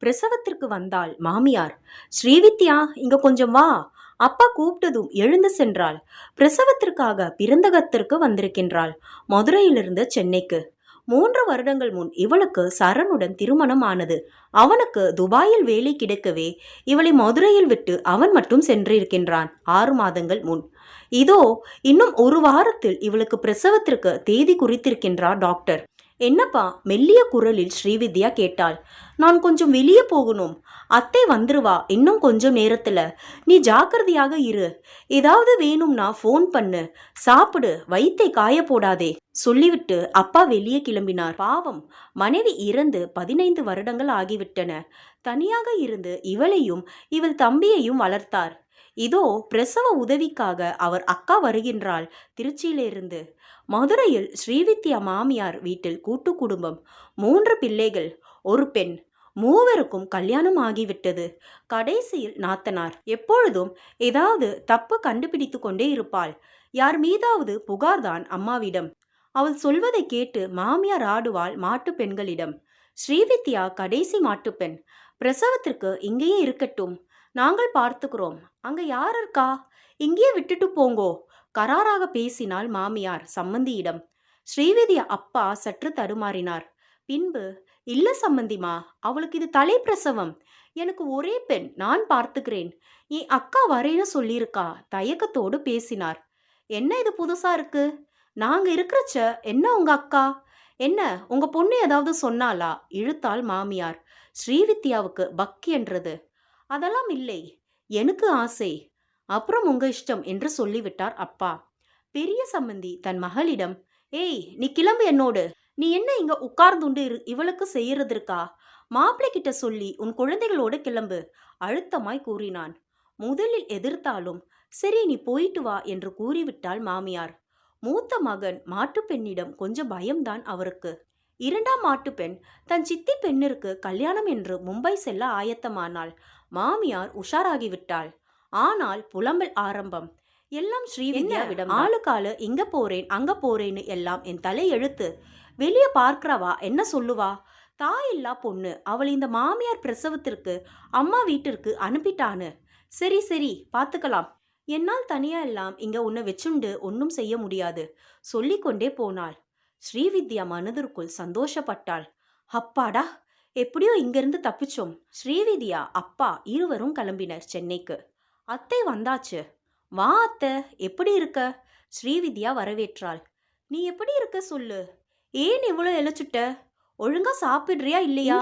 பிரசவத்திற்கு வந்தாள் மாமியார். ஸ்ரீவித்யா, இங்க கொஞ்சம் வா. அப்பா கூப்பிட்டதும் எழுந்து சென்றாள். பிரசவத்திற்காக பிறந்தகத்திற்கு வந்திருக்கின்றாள், மதுரையிலிருந்து சென்னைக்கு. 3 வருடங்கள் முன் இவளுக்கு சரணுடன் திருமணம் ஆனது. அவனுக்கு துபாயில் வேலை கிடைக்கவே இவளை மதுரையில் விட்டு அவன் மட்டும் சென்றிருக்கின்றான் 6 மாதங்கள் முன். இதோ இன்னும் 1 வாரத்தில் இவளுக்கு பிரசவத்திற்கு தேதி குறித்திருக்கின்றார் டாக்டர். என்னப்பா? மெல்லிய குரலில் ஸ்ரீவித்யா கேட்டாள். நான் கொஞ்சம் வெளியே போகணும். அத்தை வந்துருவா இன்னும் கொஞ்சம் நேரத்துல. நீ ஜாக்கிரதையாக இரு. ஏதாவது வேணும்னா ஃபோன் பண்ணு. சாப்பிடு, வயித்தை காய போடாதே சொல்லிவிட்டு அப்பா வெளியே கிளம்பினார். பாவம், மனைவி இறந்து 15 வருடங்கள் ஆகிவிட்டன. தனியாக இருந்து இவளையும் இவள் தம்பியையும் வளர்த்தார். இதோ பிரசவ உதவிக்காக அவர் அக்கா வருகின்றாள் திருச்சியிலிருந்து. மதுரையில் ஸ்ரீவித்யா மாமியார் வீட்டில் கூட்டு குடும்பம். 3 பிள்ளைகள், 1 பெண். மூவருக்கும் கல்யாணம் ஆகிவிட்டது. கடைசியில் நாத்தனார். எப்பொழுதும் ஏதாவது தப்பு கண்டுபிடித்து கொண்டே இருப்பாள். யார் மீதாவது புகார்தான் அம்மாவிடம். அவள் சொல்வதை கேட்டு மாமியார் ஆடுவாள் மாட்டு பெண்களிடம். ஸ்ரீவித்யா கடைசி மாட்டுப்பெண். பிரசவத்திற்கு இங்கேயே இருக்கட்டும், நாங்கள் பார்த்துக்கிறோம். அங்க யார் இருக்கா? இங்கேயே விட்டுட்டு போங்கோ கராராக பேசினாள் மாமியார் சம்மந்தியிடம். ஸ்ரீவித்யா அப்பா சற்று தடுமாறினார். பின்பு, இல்ல சம்மந்திமா, அவளுக்கு இது தலை பிரசவம். எனக்கு ஒரே பெண், நான் பார்த்துக்கிறேன். என் அக்கா வரேன்னு சொல்லியிருக்கா தயக்கத்தோடு பேசினார். என்ன இது புதுசா இருக்கு? நாங்க இருக்கிறச்ச என்ன உங்க அக்கா? என்ன உங்க பொண்ணு ஏதாவது சொன்னாலா? இழுத்தாள் மாமியார். ஸ்ரீவித்யாவுக்கு பக் என்றது. அதெல்லாம் இல்லை, எனக்கு ஆசை, அப்புறம் உங்க இஷ்டம் என்று சொல்லிவிட்டார் அப்பா. பெரிய சம்பந்தி தன் மகளிடம், ஏய், நீ கிளம்பு என்னோடு. நீ என்ன இங்க உட்கார்ந்துண்டு இவளுக்கு செய்யறதற்கா? மாப்பிள்ளை கிட்ட சொல்லி உன் குழந்தைகளோடு கிளம்பு அழுத்தமாய் கூறினான். முதலில் எதிர்த்தாலும் சரி நீ போயிட்டு வா என்று கூறிவிட்டாள் மாமியார். மூத்த மகன் மாட்டுப்பெண்ணிடம் கொஞ்சம் பயம்தான் அவருக்கு. 2ஆம் மாட்டுப்பெண் தன் சித்தி பெண்ணிற்கு கல்யாணம் என்று மும்பை செல்ல ஆயத்தமானாள். மாமியார் உஷாராகிவிட்டாள். ஆனால் புலம்பல் ஆரம்பம். எல்லாம் ஸ்ரீவித்யாவிடம். ஆளுக்காலு இங்க போறேன் அங்க போறேன்னு எல்லாம் என் தலை எழுத்து. வெளியே பார்க்கிறவா என்ன சொல்லுவா? தாயில்லா பொண்ணு, அவள் இந்த மாமியார் பிரசவத்திற்கு அம்மா வீட்டிற்கு அனுப்பிட்டான்னு. சரி சரி பார்த்துக்கலாம். என்னால் தனியா எல்லாம் இங்க உன்னை வச்சுண்டு ஒன்னும் செய்ய முடியாது சொல்லிக்கொண்டே போனாள். ஸ்ரீவித்யா மனதிற்குள் சந்தோஷப்பட்டாள். அப்பாடா, எப்படியோ இங்கிருந்து தப்பிச்சோம். ஸ்ரீவித்யா அப்பா இருவரும் கிளம்பினர் சென்னைக்கு. அத்தை வந்தாச்சு. வா அத்தை, எப்படி இருக்க? ஸ்ரீவித்யா வரவேற்றாள். நீ எப்படி இருக்க சொல்லு. ஏன் இவ்வளோ இழைச்சுட்ட? ஒழுங்கா சாப்பிடுறியா இல்லையா?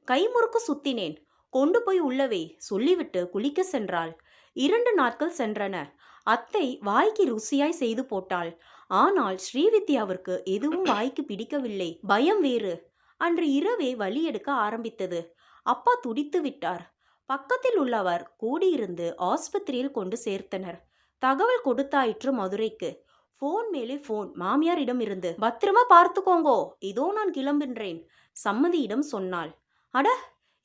கைமுறுக்கு சுத்தினேன், கொண்டு போய் உள்ளவே சொல்லிவிட்டு குளிக்க சென்றாள். 2 நாட்கள் சென்றன. அத்தை வாய்க்கு ருசியாய் செய்து போட்டாள். ஆனால் ஸ்ரீவித்யாவிற்கு எதுவும் வாய்க்கு பிடிக்கவில்லை. பயம் வேறு. அன்று இரவே வலி எடுக்க ஆரம்பித்தது. அப்பா துடித்து விட்டார். பக்கத்தில் உள்ளவர் கூடியிருந்து ஆஸ்பத்திரியில் கொண்டு சேர்த்தனர். தகவல் கொடுத்தாயிற்று மதுரைக்கு. போன் மேலே போன் மாமியாரிடம் இருந்து. பத்திரமா பார்த்துக்கோங்கோ, இதோ நான் கிளம்புன்றேன் சம்மதியிடம் சொன்னாள். அட,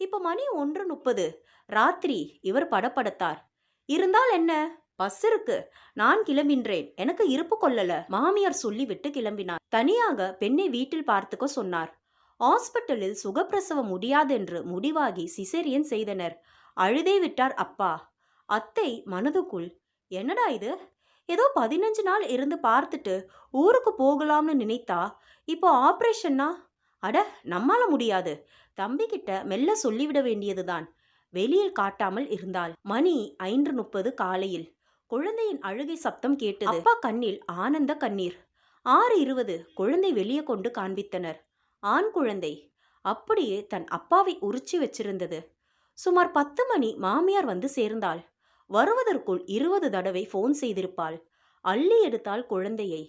இப்ப மணி 1:30 ராத்திரி. இவர் படப்படுத்தார். இருந்தால் என்ன, பஸ் இருக்கு, நான் கிளம்பின்றேன், எனக்கு இருப்பு கொள்ளல மாமியார் சொல்லிவிட்டு கிளம்பினார். தனியாக பெண்ணை வீட்டில் பார்த்துக்க சொன்னார். ஹாஸ்பிட்டலில் சுகப்பிரசவம் முடியாதென்று முடிவாகி சிசேரியன் செய்தனர். அழுதே விட்டார் அப்பா. அத்தை மனதுக்குள், என்னடா இது, ஏதோ 15 நாள் இருந்து பார்த்துட்டு ஊருக்கு போகலாம்னு நினைத்தா இப்போ ஆப்ரேஷன்னா? அட, நம்மால முடியாது. தம்பி கிட்ட மெல்ல சொல்லிவிட வேண்டியதுதான். வெளியில் காட்டாமல் இருந்தாள். மணி 5:30 காலையில். குழந்தையின் அழுகை சப்தம் கேட்டது. அப்பா கண்ணில் ஆனந்த கண்ணீர். 6:20 குழந்தை வெளியே கொண்டு காண்பித்தனர். ஆண் குழந்தை. அப்படியே தன் அப்பாவை உரிச்சி வச்சிருந்தது. சுமார் 10 மணி மாமியார் வந்து சேர்ந்தாள். வருவதற்குள் 20 தடவை போன் செய்திருப்பாள். அள்ளி எடுத்தாள் குழந்தையை.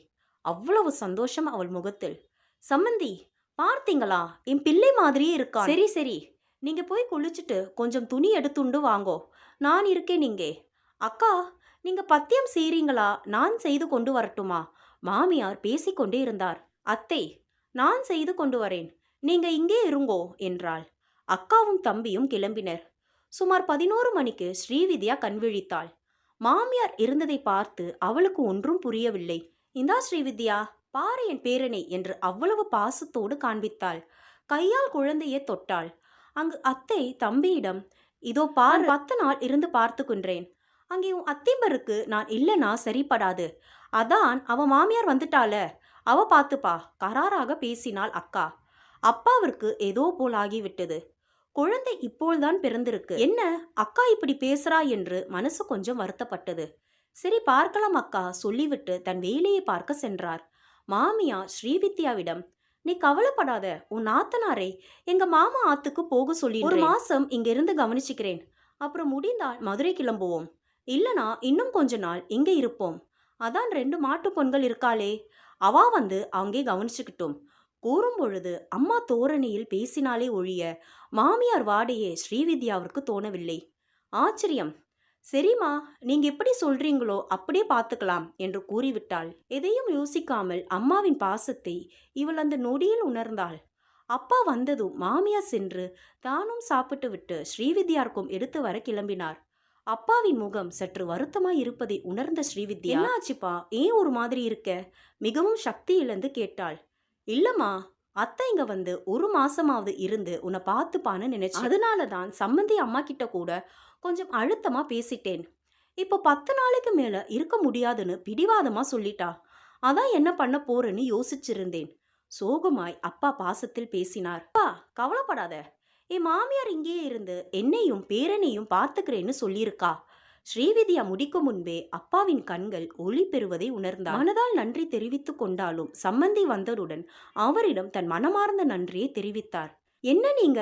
அவ்வளவு சந்தோஷம் அவள் முகத்தில். சம்மந்தி, பார்த்தீங்களா, என் பிள்ளை மாதிரியே இருக்கா. சரி சரி, நீங்க போய் குளிச்சுட்டு கொஞ்சம் துணி எடுத்துண்டு வாங்கோ, நான் இருக்கேன் இங்கே. அக்கா, நீங்க பத்தியம் செய்றீங்களா? நான் செய்து கொண்டு வரட்டுமா? மாமியார் பேசிக்கொண்டே இருந்தார். அத்தை, நான் செய்து கொண்டு வரேன், நீங்க இங்கே இருங்கோ என்றாள். அக்காவும் தம்பியும் கிளம்பினர். சுமார் 11 மணிக்கு ஸ்ரீவித்யா கண்விழித்தாள். மாமியார் இருந்ததை பார்த்து அவளுக்கு ஒன்றும் புரியவில்லை. இந்தா ஸ்ரீவித்யா, பாரு என் பேரனை என்று அவ்வளவு பாசத்தோடு காண்பித்தாள். கையால் குழந்தையை தொட்டாள். அங்கு அத்தை தம்பியிடம், இதோ பார், 10 நாள் இருந்து பார்த்துக்கின்றேன். அங்கே உன் அத்திம்பருக்கு நான் இல்லைனா சரிப்படாது. அதான் அவ மாமியார் வந்துட்டால, அவ பார்த்துப்பா, கராராக பேசினாள் அக்கா. அப்பாவிற்கு ஏதோ போல் ஆகிவிட்டது. குழந்தை இப்போல்தான் பிறந்திருக்கு, என்ன அக்கா இப்படி பேசுறா என்று மனசு கொஞ்சம் வருத்தப்பட்டது. சரி பார்க்கலாம் அக்கா சொல்லிவிட்டு தன் வேலையை பார்க்க சென்றார். மாமியார் ஸ்ரீவித்யாவிடம், நீ கவலைப்படாத, உன் நாத்தனாரை எங்க மாமா ஆத்துக்கு போக சொல்லி 1 மாசம் இங்க இருந்து கவனிச்சுக்கிறேன். அப்புறம் முடிந்தால் மதுரை கிளம்புவோம். இல்லனா இன்னும் கொஞ்ச நாள் இங்க இருப்போம். அதான் 2 மாட்டு பொண்கள் இருக்காளே, அவா வந்து அங்கே கவனிச்சுக்கிட்டும். கூறும் பொழுது அம்மா தோரணையில் பேசினாலே ஒழிய மாமியார் வாடையே ஸ்ரீவித்யாவிற்கு தோணவில்லை. ஆச்சரியம். சரிம்மா, நீங்க எப்படி சொல்றீங்களோ அப்படியே பார்த்துக்கலாம் என்று கூறிவிட்டாள். எதையும் யோசிக்காமல் அம்மாவின் பாசத்தை இவள் அந்த நொடியில் உணர்ந்தாள். அப்பா வந்ததும் மாமியார் சென்று தானும் சாப்பிட்டு விட்டு ஸ்ரீவித்யாருக்கும் எடுத்து வர கிளம்பினார். அப்பாவின் முகம் சற்று வருத்தமாய் இருப்பதை உணர்ந்த ஸ்ரீவித்யா, என்ன ஆச்சுப்பா, ஏன் ஒரு மாதிரி இருக்க? மிகவும் சக்தி இழந்து கேட்டாள். இல்லம்மா, அத்தை இங்க வந்து 1 மாசமாவது இருந்து உன்னை பார்த்துப்பான்னு நினைச்சேன். அதனாலதான் சம்மந்தி அம்மா கிட்ட கூட கொஞ்சம் அழுத்தமா பேசிட்டேன். இப்போ 10 நாளைக்கு மேல இருக்க முடியாதுன்னு பிடிவாதமா சொல்லிட்டா. அதான் என்ன பண்ண போறேன்னு யோசிச்சிருந்தேன். சோகமாய் அப்பா பாசத்தில் பேசினார். அப்பா கவலைப்படாத, என் மாமியார் இங்கேயே இருந்து என்னையும் பேரனையும் பார்த்துக்கிறேன்னு சொல்லியிருக்கா. ஸ்ரீவித்யா முடிக்கும் முன்பே அப்பாவின் கண்கள் ஒளி பெறுவதை உணர்ந்தார். மனதால் நன்றி தெரிவித்துக் கொண்டாலும் சம்மந்தி வந்ததுடன் அவரிடம் தன் மனமார்ந்த நன்றியை தெரிவித்தார். என்ன நீங்க,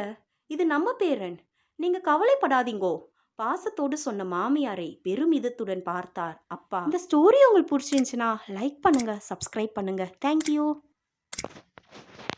இது நம்ம பேரன், நீங்க கவலைப்படாதீங்கோ, பாசத்தோடு சொன்ன மாமியாரை பெருமிதத்துடன் பார்த்தார் அப்பா. இந்த ஸ்டோரி உங்களுக்கு பிடிச்சிருந்துச்சுன்னா லைக் பண்ணுங்க, சப்ஸ்கிரைப் பண்ணுங்க. தேங்க்யூ.